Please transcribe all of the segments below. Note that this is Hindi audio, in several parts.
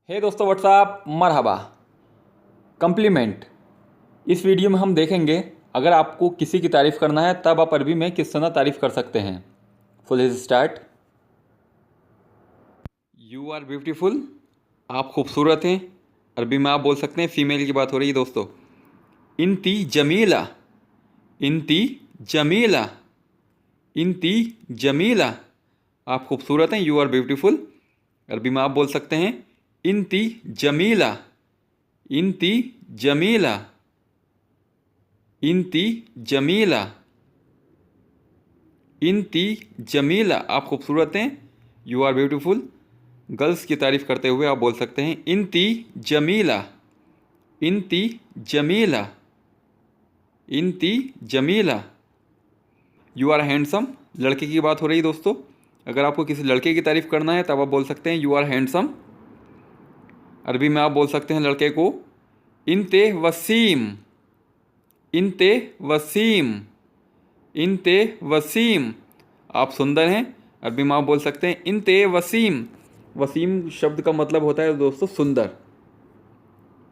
हे दोस्तों, व्हाट्सअप, मरहबा। कम्प्लीमेंट। इस वीडियो में हम देखेंगे अगर आपको किसी की तारीफ़ करना है तब आप अरबी में किस तरह तारीफ़ कर सकते हैं। Full start. You are beautiful. आप खूबसूरत हैं। अरबी में आप बोल सकते हैं, फ़ीमेल की बात हो रही है दोस्तों। इंती जमीला। इंती जमीला। इंती जमीला। आप खूबसूरत हैं। You are beautiful. अरबी में आप बोल सकते हैं इंती जमीला। इंती जमीला। इंती जमीला। इंती जमीला। आप खूबसूरत हैं। You are beautiful. गर्ल्स की तारीफ़ करते हुए आप बोल सकते हैं इंती जमीला। इंती जमीला। इंती जमीला। You are handsome. लड़के की बात हो रही है दोस्तों। अगर आपको किसी लड़के की तारीफ़ करना है तब आप बोल सकते हैं यू आर हैंडसम। अरबी में आप बोल सकते हैं लड़के को इंते वसीम। इंते वसीम। इंते वसीम। आप सुंदर हैं। अरबी में आप बोल सकते हैं इंते वसीम। वसीम शब्द का मतलब होता है दोस्तों सुंदर।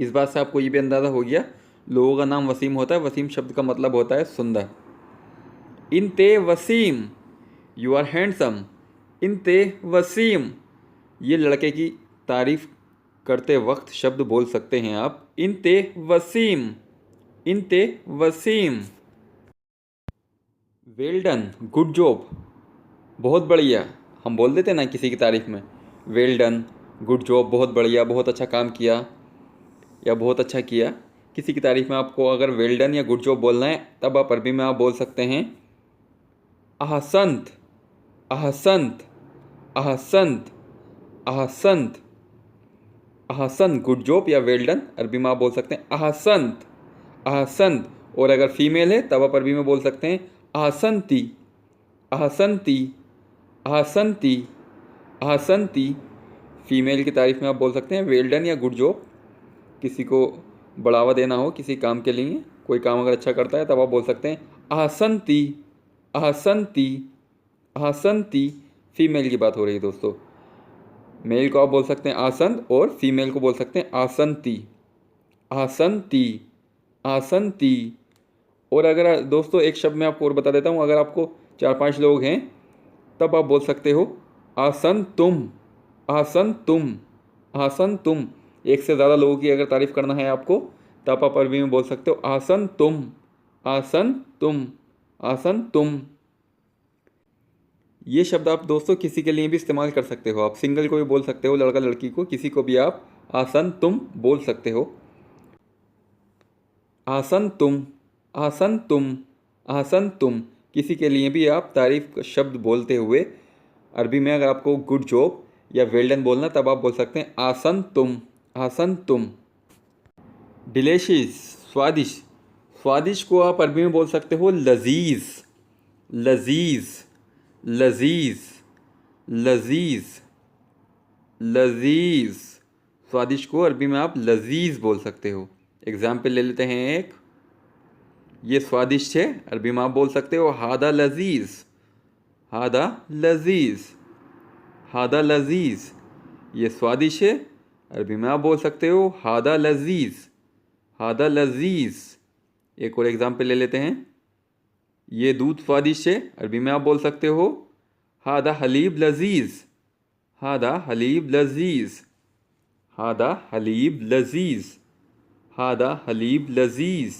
इस बात से आपको ये भी अंदाज़ा हो गया, लोगों का नाम वसीम होता है। वसीम शब्द का मतलब होता है सुंदर। इंते वसीम। You are handsome. इंते वसीम। ये लड़के की तारीफ़ करते वक्त शब्द बोल सकते हैं आप इंते वसीम। इंते वसीम। वेल डन, गुड जॉब, बहुत बढ़िया। हम बोल देते हैं ना किसी की तारीफ़ में, वेल डन, गुड जॉब, बहुत बढ़िया, बहुत अच्छा काम किया या बहुत अच्छा किया। किसी की तारीफ़ में आपको अगर वेल डन या गुड जॉब बोलना है तब आप अरबी में आप बोल सकते हैं अहसंत। अहसंत। अहसंत। अहसंत। अहसंत, गुड जॉब या वेल डन। अरबी में आप बोल सकते हैं अहसंत। अहसंत। और अगर फीमेल है तब आप अरबी में बोल सकते हैं अहसंती। अहसंती। अहसंती। अहसंती। फीमेल की तारीफ़ में आप बोल सकते हैं वेल डन या गुड जॉब। किसी को बढ़ावा देना हो किसी काम के लिए, कोई काम अगर अच्छा करता है तब आप बोल सकते हैं अहसंती। अहसंती। अहसंती। फीमेल की बात हो रही है दोस्तों। मेल को आप बोल सकते हैं आसंत और फीमेल को बोल सकते हैं आसंती। आसंती। आसंती। और अगर दोस्तों एक शब्द मैं आपको और बता देता हूँ, अगर आपको 4-5 लोग हैं तब आप बोल सकते हो आसन तुम। आसन तुम। आसन तुम। एक से ज़्यादा लोगों की अगर तारीफ़ करना है आपको तब आप अरबी में बोल सकते हो आसन तुम। आसन तुम। आसन तुम। ये शब्द आप दोस्तों किसी के लिए भी इस्तेमाल कर सकते हो। आप सिंगल को भी बोल सकते हो, लड़का लड़की को, किसी को भी आप आसन तुम बोल सकते हो। आसन तुम। आसन तुम। आसन तुम। किसी के लिए भी आप तारीफ शब्द बोलते हुए अरबी में अगर आपको गुड जॉब या वेल डन बोलना तब आप बोल सकते हैं आसन तुम। आसन तुम। डिलीशियस, स्वादिष्ट। स्वादिष्ट को आप अरबी में बोल सकते हो लजीज। लजीज। लजीज। लजीज। लजीज। स्वादिष्ट को अरबी में आप लजीज बोल सकते हो। एग्जाम्पल ले लेते हैं एक, ये स्वादिष्ट है, अरबी में आप बोल सकते हो हादा लजीज। हादा लजीज। हादा लजीज। ये स्वादिष्ट है, अरबी में आप बोल सकते हो हादा लजीज। हादा लजीज। एक और एग्जाम्पल ले लेते हैं, ये दूध स्वादिष्ट है, अरबी में आप बोल सकते हो हादा हलीब लजीज। हादा हलीब लजीज। हादा हलीब लजीज। हादा हलीब लजीज।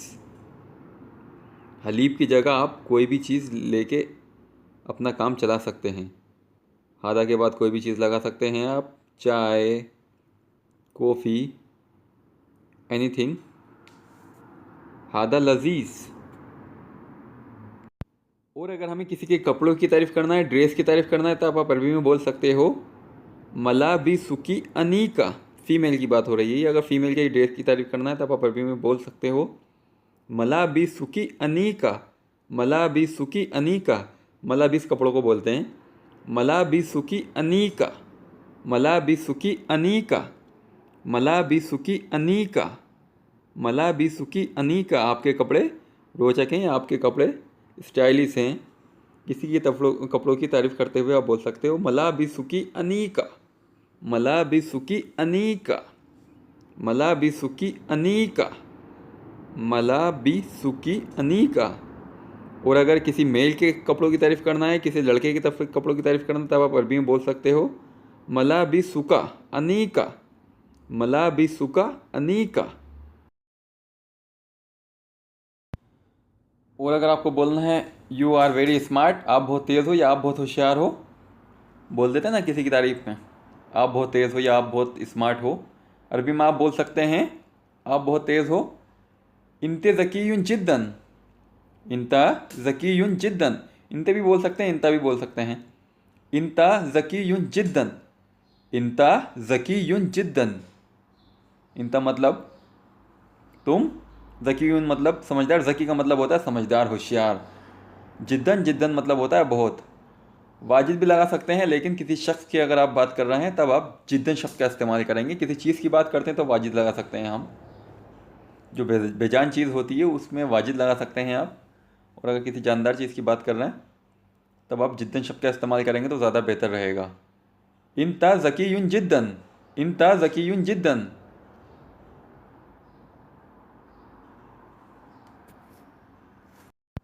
हलीब की जगह आप कोई भी चीज़ लेके अपना काम चला सकते हैं। हादा के बाद कोई भी चीज़ लगा सकते हैं आप, चाय, कॉफ़ी, एनीथिंग। हादा लजीज। और अगर हमें किसी के कपड़ों की तारीफ़ करना है, ड्रेस की तारीफ़ करना है तो आप अरबी में बोल सकते हो मलाबिसुकी अनीका। फ़ीमेल की बात हो रही है, अगर फीमेल के ड्रेस की तारीफ़ करना है तब आप अरबी में बोल सकते हो मलाबिसुकी अनीका। मलाबिसुकी अनीका। मलाबिस कपड़ों को बोलते हैं। मलाबिसुकी अनीका। मलाबिसुकी अनीका। मलाबिसुकी अनीका। मलाबिसुकी अनीका। आपके कपड़े रोचक हैं, आपके कपड़े स्टाइलिश हैं। किसी के कपड़ों की तारीफ़ करते हुए आप बोल सकते हो मलाबिसुकी अनीका। मलाबिसुकी अनीका, मलाबिसुकी अनीका, मलाबिसुकी अनीका। और अगर किसी मेल के कपड़ों की तारीफ़ करना है, किसी लड़के की कपड़ों की तारीफ़ करना है, तब आप अरबी में बोल सकते हो मलाबिसुका अनीका, मलाबिसुका अनीका। और अगर आपको बोलना है यू आर वेरी स्मार्ट, आप बहुत तेज़ हो या आप बहुत होशियार हो, बोल देते हैं ना किसी की तारीफ़ में, आप बहुत तेज़ हो या आप बहुत स्मार्ट हो। अरबी में आप बोल सकते हैं आप बहुत तेज़ हो, इंते ज़कीयुन जिद्दन, इंता ज़कीयुन जिद्दन। इंते भी बोल सकते हैं, इंता भी बोल सकते हैं। इंता ज़कीयुन जिद्दन, इंता ज़कीयुन जिद्दन। इंता मतलब तुम, ज़कीयुन मतलब समझदार, ज़की का मतलब होता है समझदार, होशियार। जिद्दन, जिद्दन मतलब होता है बहुत। वाजिद भी लगा सकते हैं, लेकिन किसी शख्स की अगर आप बात कर रहे हैं तब आप जिद्दन शब्द का इस्तेमाल करेंगे। किसी चीज़ की बात करते हैं तो वाजिद लगा सकते हैं हम, जो बेजान चीज़ होती है उसमें वाजिद लगा सकते हैं आप। और अगर किसी जानदार चीज़ की बात कर रहे हैं तब आप जिद्दन शब्द का इस्तेमाल करेंगे तो ज़्यादा बेहतर रहेगा। इंता ज़कीयुन जिद्दन, इंता ज़कीयुन जिद्दन।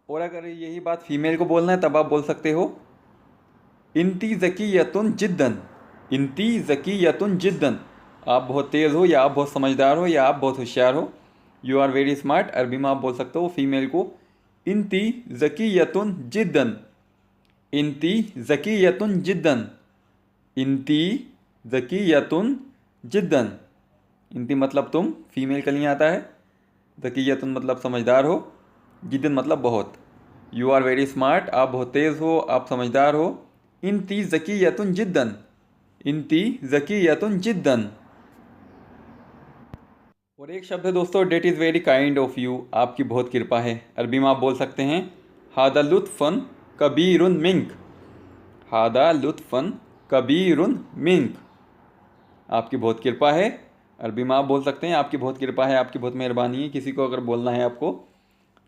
और अगर यही बात फीमेल को बोलना है तब आप बोल सकते हो इंती ज़कीयतुन जिद्दन, इंती ज़कीयतुन जिद्दन। आप बहुत तेज़ हो या आप बहुत समझदार हो या आप बहुत होशियार हो। यू आर वेरी स्मार्ट, अरबी में आप बोल सकते हो फीमेल को इंती ज़कीयतुन जिद्दन, इंती ज़कीयतुन जिद्दन, इंती ज़कीयतुन जिद्दन। इंती मतलब तुम, फीमेल के लिए आता है। ज़कीयतुन मतलब समझदार हो, जिद्दन मतलब बहुत। यू आर वेरी स्मार्ट, आप बहुत तेज़ हो, आप समझदार हो। इंती ज़कीयतुन जिद्दन, इंती ज़कीयतुन जिद्दन। और एक शब्द है दोस्तों, that is very kind of you, आपकी बहुत कृपा है। अरबी में आप बोल सकते हैं हादा लुत्फ़न कबीरुन मिंक, हादा लुत्फ़न कबीरुन मिंक। आपकी बहुत कृपा है। अरबी में आप बोल सकते हैं आपकी बहुत कृपा है, आपकी बहुत मेहरबानी है। किसी को अगर बोलना है आपको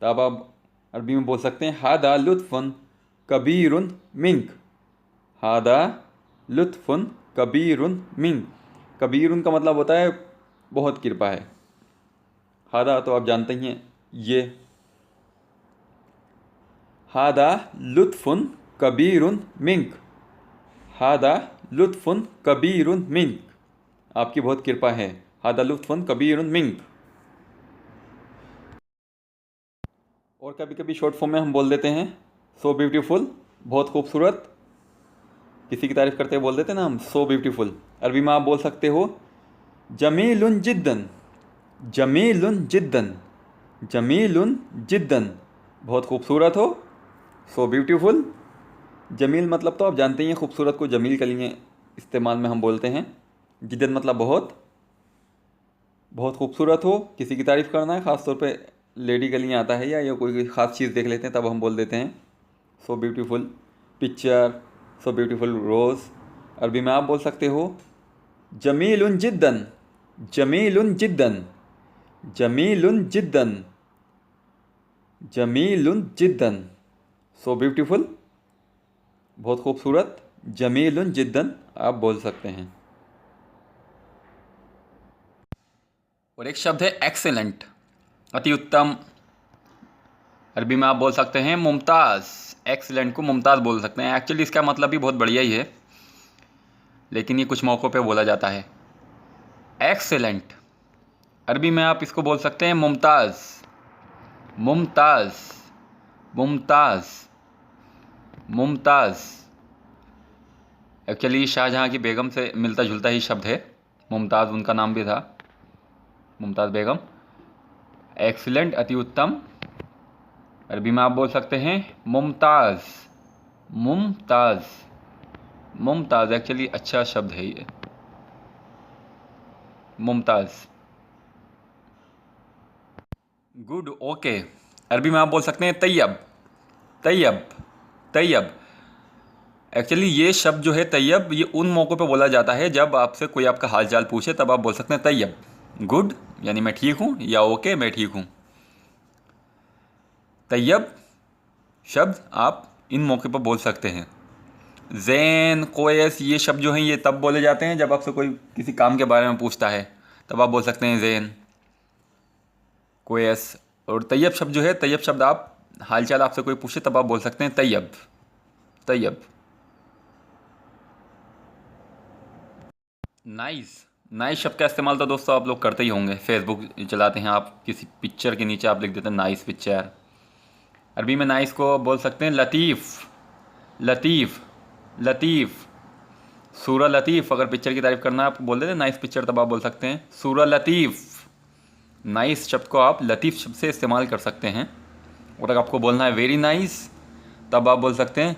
तो आप अरबी में बोल सकते हैं हादा लुत्फ़न कबीरुन मिंक, हादा लुत्फ़ुन कबीरुन मिंक। कबीरुन का मतलब होता है बहुत कृपा है। हादा तो आप जानते ही हैं, ये। हादा लुत्फ़ुन कबीरुन मिंक, हादा लुत्फ़ुन कबीरुन मिंक। आपकी बहुत कृपा है। हादा लुत्फ़ुन कबीरुन मिंक। और कभी कभी शॉर्ट फॉर्म में हम बोल देते हैं सो ब्यूटीफुल, बहुत खूबसूरत। किसी की तारीफ़ करते हुए बोल देते हैं ना हम सो ब्यूटीफुल। अरबी में आप बोल सकते हो जमीलुन जिद्दन, जमीलुन जिद्दन, जमीलुन जिद्दन। बहुत खूबसूरत हो, सो ब्यूटीफुल। जमील मतलब तो आप जानते ही हैं, खूबसूरत को जमील के लिए इस्तेमाल में हम बोलते हैं। जिद्दन मतलब बहुत, बहुत खूबसूरत हो। किसी की तारीफ़ करना है, ख़ास तौर पे लेडी के लिए आता है, या कोई ख़ास चीज़ देख लेते हैं तब हम बोल देते हैं so beautiful picture, so beautiful rose. अरबी में आप बोल सकते हो जमीलुन जिद्दन, जमीलुन जिद्दन, जमीलुन जिद्दन, जमीलुन जिद्दन। सो ब्यूटीफुल, बहुत खूबसूरत, जमीलुन जिद्दन आप बोल सकते हैं। और एक शब्द है एक्सेलेंट, अति उत्तम। अरबी में आप बोल सकते हैं मुमताज़। एक्सीलेंट को मुमताज़ बोल सकते हैं। एक्चुअली इसका मतलब भी बहुत बढ़िया ही है, लेकिन ये कुछ मौक़ों पे बोला जाता है। एक्सेलेंट, अरबी में आप इसको बोल सकते हैं मुमताज़, मुमताज़, मुमताज़, मुमताज़। एक्चुअली शाहजहाँ की बेगम से मिलता जुलता ही शब्द है। मुमताज़ उनका नाम भी था, मुमताज़ बेगम। एक्सीलेंट अति उत्तम, अरबी में आप बोल सकते हैं मुमताज़, मुमताज़, मुमताज़। एक्चुअली अच्छा शब्द है ये, मुमताज़। Good, okay. अरबी में आप बोल सकते हैं तैयब, तैयब, तैयब। एक्चुअली ये शब्द जो है तैयब, ये उन मौक़ों पे बोला जाता है जब आपसे कोई आपका हाल चाल पूछे, तब आप बोल सकते हैं तैयब। गुड यानी मैं ठीक हूँ, या ओके मैं ठीक हूँ। तैयब शब्द आप इन मौके पर बोल सकते हैं। ज़ैन, कोयस, ये शब्द जो हैं ये तब बोले जाते हैं जब आपसे कोई किसी काम के बारे में पूछता है, तब आप बोल सकते हैं ज़ैन, कोयस। और तैयब शब्द जो है, तैयब शब्द आप हालचाल आपसे कोई पूछे तब आप बोल सकते हैं तैयब, तैयब। नाइस, नाइस शब्द का इस्तेमाल तो दोस्तों आप लोग करते ही होंगे। फेसबुक चलाते हैं आप, किसी पिक्चर के नीचे आप लिख देते हैं नाइस पिक्चर। अरबी में नाइस को बोल सकते हैं लतीफ़, लतीफ़, लतीफ़। सूरा लतीफ़, अगर पिक्चर की तारीफ़ करना आप बोल देते हैं नाइस पिक्चर, तब आप बोल सकते हैं सूरा लतीफ़। नाइस शब्द को आप लतीफ़ शब्द से इस्तेमाल कर सकते हैं। और अगर आपको बोलना है वेरी नाइस, तब आप बोल सकते हैं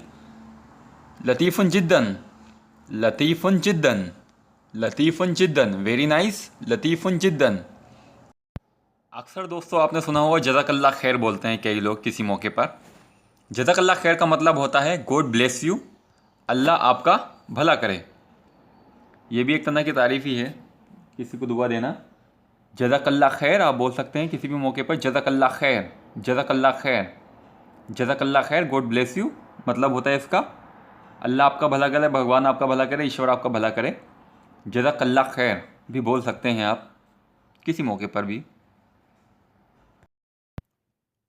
लतीफ़ुन जिद्दन, लतीफ़ुन जिद्दन, लतीफ़ुन जिद्दन। Very nice, लतीफ़ुन जिद्दन। अक्सर दोस्तों आपने सुना होगा जज़ाकल्लाह खैर बोलते हैं कई लोग किसी मौके पर। जज़ाकल्लाह खैर का मतलब होता है गॉड ब्लेस यू, अल्लाह आपका भला करे। ये भी एक तरह की तारीफ़ ही है, किसी को दुआ देना। जज़ाकल्लाह खैर आप बोल सकते हैं किसी भी मौके पर, जज़ाकल्लाह खैर, जज़ाकल्लाह खैर, जज़ाकल्लाह खैर, गॉड ब्लेस यू। मतलब होता है इसका अल्लाह आपका भला करे, भगवान आपका भला करे, ईश्वर आपका भला करे। जज़ाकल्लाह खैर भी बोल सकते हैं आप किसी मौके पर भी।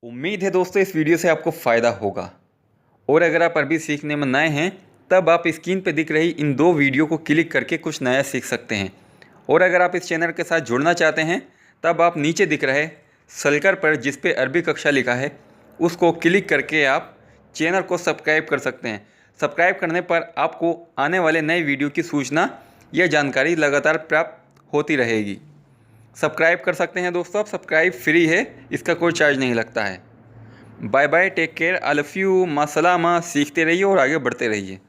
उम्मीद है दोस्तों इस वीडियो से आपको फ़ायदा होगा। और अगर आप अरबी सीखने में नए हैं, तब आप स्क्रीन पर दिख रही इन 2 वीडियो को क्लिक करके कुछ नया सीख सकते हैं। और अगर आप इस चैनल के साथ जुड़ना चाहते हैं, तब आप नीचे दिख रहे सर्कल पर जिस पे अरबी कक्षा लिखा है, उसको क्लिक करके आप चैनल को सब्सक्राइब कर सकते हैं। सब्सक्राइब करने पर आपको आने वाले नए वीडियो की सूचना या जानकारी लगातार प्राप्त होती रहेगी। सब्सक्राइब कर सकते हैं दोस्तों आप, सब्सक्राइब फ्री है, इसका कोई चार्ज नहीं लगता है। Bye bye, take care, I love you, मासलामा। सीखते रहिए और आगे बढ़ते रहिए।